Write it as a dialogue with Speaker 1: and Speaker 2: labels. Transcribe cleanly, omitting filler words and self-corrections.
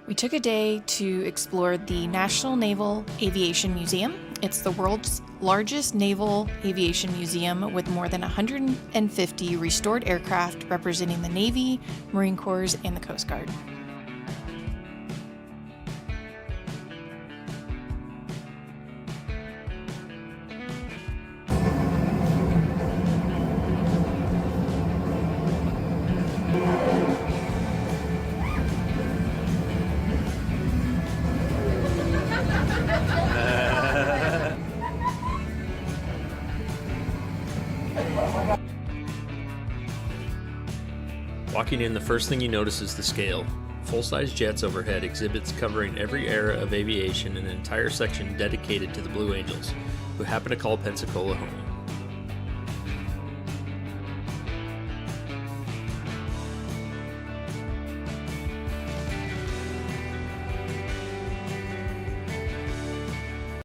Speaker 1: We took a day to explore the National Naval Aviation Museum. It's the world's largest naval aviation museum with more than 150 restored aircraft representing the Navy, Marine Corps, and the Coast Guard.
Speaker 2: Walking in, the first thing you notice is the scale. Full-size jets overhead, exhibits covering every era of aviation, and an entire section dedicated to the Blue Angels, who happen to call Pensacola home.